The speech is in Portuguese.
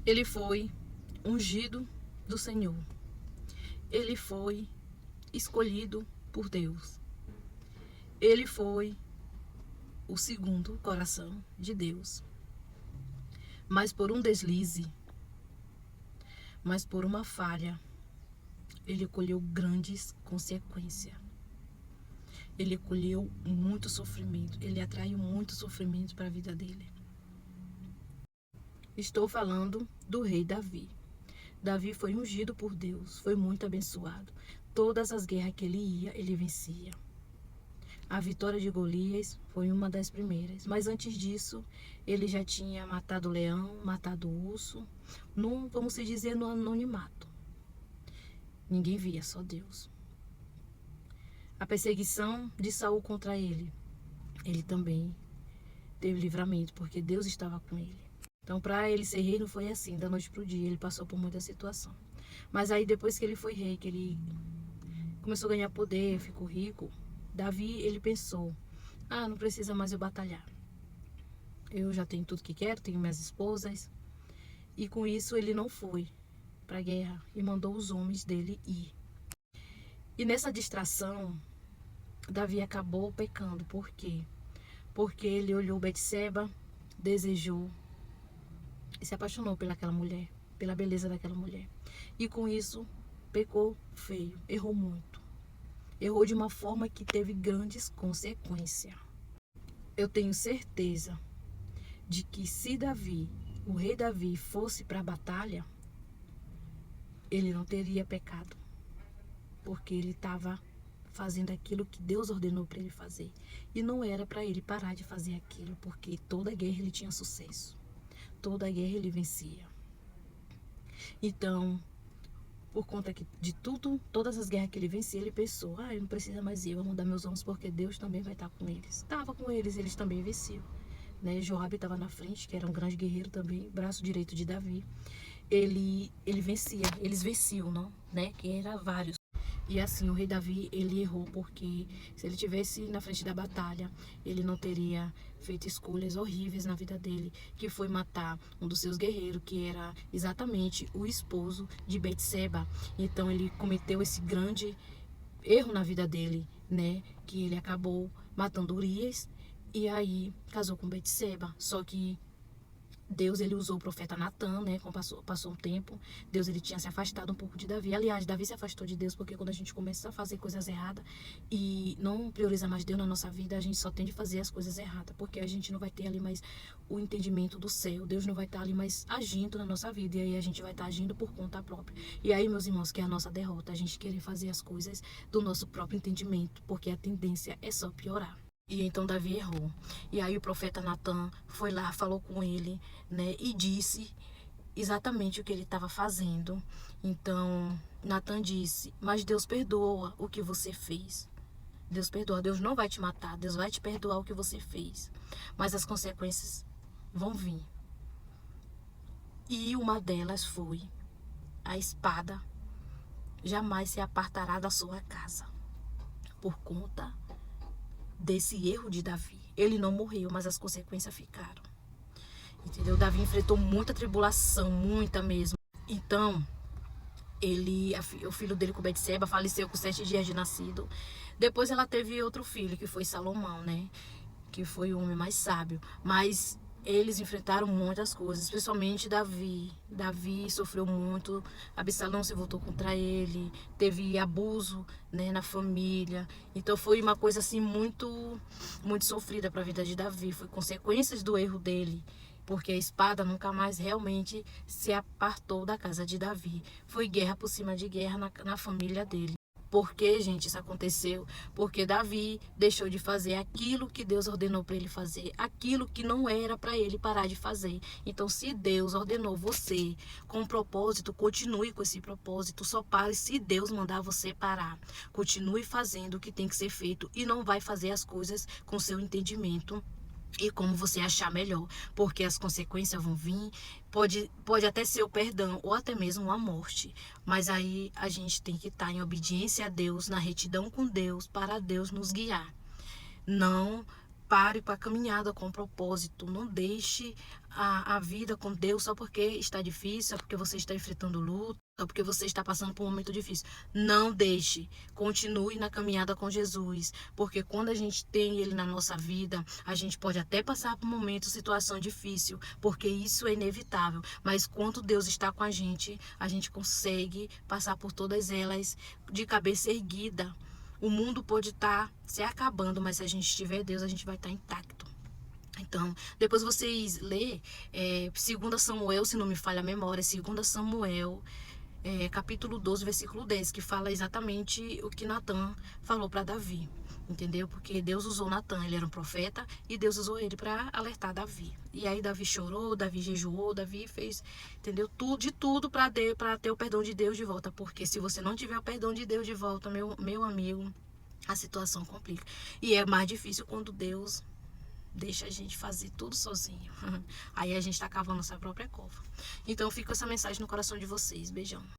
Ele foi ungido do Senhor. Ele foi escolhido por Deus. Ele foi o segundo coração de Deus. Mas por um deslize, mas por uma falha, ele colheu grandes consequências. Ele colheu muito sofrimento. Ele atraiu muito sofrimento para a vida dele. Estou falando do rei Davi. Davi foi ungido por Deus, foi muito abençoado. Todas as guerras que ele ia, ele vencia. A vitória de Golias foi uma das primeiras. Mas antes disso, ele já tinha matado o leão, matado o urso, vamos dizer, no anonimato. Ninguém via, só Deus. A perseguição de Saul contra ele também teve livramento, porque Deus estava com ele. Então, para ele ser rei, não foi assim, da noite para o dia. Ele passou por muita situação. Mas aí, depois que ele foi rei, que ele começou a ganhar poder, ficou rico, Davi, ele pensou, não precisa mais eu batalhar. Eu já tenho tudo que quero, tenho minhas esposas. E com isso, ele não foi para a guerra e mandou os homens dele ir. E nessa distração, Davi acabou pecando. Por quê? Porque ele olhou Betseba, desejou e se apaixonou pelaquela mulher, pela beleza daquela mulher. E com isso, pecou feio, errou muito. Errou de uma forma que teve grandes consequências. Eu tenho certeza de que se Davi, o rei Davi, fosse para a batalha, ele não teria pecado. Porque ele estava fazendo aquilo que Deus ordenou para ele fazer. E não era para ele parar de fazer aquilo, porque toda guerra ele tinha sucesso. Toda guerra ele vencia. Então, por conta de tudo, todas as guerras que ele vencia, ele pensou, eu não preciso mais ir, eu vou mandar meus homens, porque Deus também vai estar com eles. Estava com eles, eles também venciam. Né? Joabe estava na frente, que era um grande guerreiro também, braço direito de Davi. Ele vencia, eles venciam, não? Né? Que eram vários. E assim, o rei Davi, ele errou, porque se ele tivesse na frente da batalha, ele não teria feito escolhas horríveis na vida dele, que foi matar um dos seus guerreiros, que era exatamente o esposo de Betseba. Então, ele cometeu esse grande erro na vida dele, né? Que ele acabou matando Urias e aí casou com Betseba. Só que Deus, ele usou o profeta Natan, né? Passou um tempo, Deus, ele tinha se afastado um pouco de Davi. Aliás, Davi se afastou de Deus, porque quando a gente começa a fazer coisas erradas e não prioriza mais Deus na nossa vida, a gente só tende a fazer as coisas erradas, porque a gente não vai ter ali mais o entendimento do céu. Deus não vai estar ali mais agindo na nossa vida, e aí a gente vai estar agindo por conta própria. E aí, meus irmãos, que é a nossa derrota, a gente querer fazer as coisas do nosso próprio entendimento, porque a tendência é só piorar. E então Davi errou. E aí o profeta Natan foi lá, falou com ele, né? E disse exatamente o que ele estava fazendo. Então Natan disse, mas Deus perdoa o que você fez. Deus perdoa, Deus não vai te matar, Deus vai te perdoar o que você fez. Mas as consequências vão vir. E uma delas foi, a espada jamais se apartará da sua casa. Por conta desse erro de Davi. Ele não morreu, mas as consequências ficaram. Entendeu? Davi enfrentou muita tribulação, muita mesmo. Então, o filho dele com Betseba faleceu com 7 dias de nascido. Depois ela teve outro filho, que foi Salomão, né? Que foi o homem mais sábio. Mas eles enfrentaram muitas coisas, principalmente Davi. Davi sofreu muito, Absalão se voltou contra ele, teve abuso, né, na família. Então foi uma coisa assim muito sofrida para a vida de Davi. Foi consequências do erro dele, porque a espada nunca mais realmente se apartou da casa de Davi. Foi guerra por cima de guerra na família dele. Por que, gente, isso aconteceu? Porque Davi deixou de fazer aquilo que Deus ordenou para ele fazer, aquilo que não era para ele parar de fazer. Então, se Deus ordenou você com um propósito, continue com esse propósito. Só pare se Deus mandar você parar. Continue fazendo o que tem que ser feito e não vai fazer as coisas com seu entendimento e como você achar melhor, porque as consequências vão vir, pode até ser o perdão ou até mesmo a morte, mas aí a gente tem que estar em obediência a Deus, na retidão com Deus, para Deus nos guiar. Não Prepare para a caminhada com propósito. Não deixe a vida com Deus só porque está difícil, só porque você está enfrentando luta, só porque você está passando por um momento difícil. Não deixe. Continue na caminhada com Jesus. Porque quando a gente tem Ele na nossa vida, a gente pode até passar por um momento, situação difícil, porque isso é inevitável. Mas quando Deus está com a gente consegue passar por todas elas de cabeça erguida. O mundo pode estar se acabando, mas se a gente tiver Deus, a gente vai estar intacto. Então, depois vocês lê 2 Samuel, se não me falha a memória, 2 Samuel, capítulo 12, versículo 10, que fala exatamente o que Natan falou para Davi, entendeu? Porque Deus usou Natan, ele era um profeta, e Deus usou ele para alertar Davi. E aí Davi chorou, Davi jejuou, Davi fez, entendeu? De tudo para ter o perdão de Deus de volta, porque se você não tiver o perdão de Deus de volta, meu amigo, a situação complica. E é mais difícil quando Deus deixa a gente fazer tudo sozinho. Aí a gente tá cavando nossa própria cova. Então fica essa mensagem no coração de vocês. Beijão.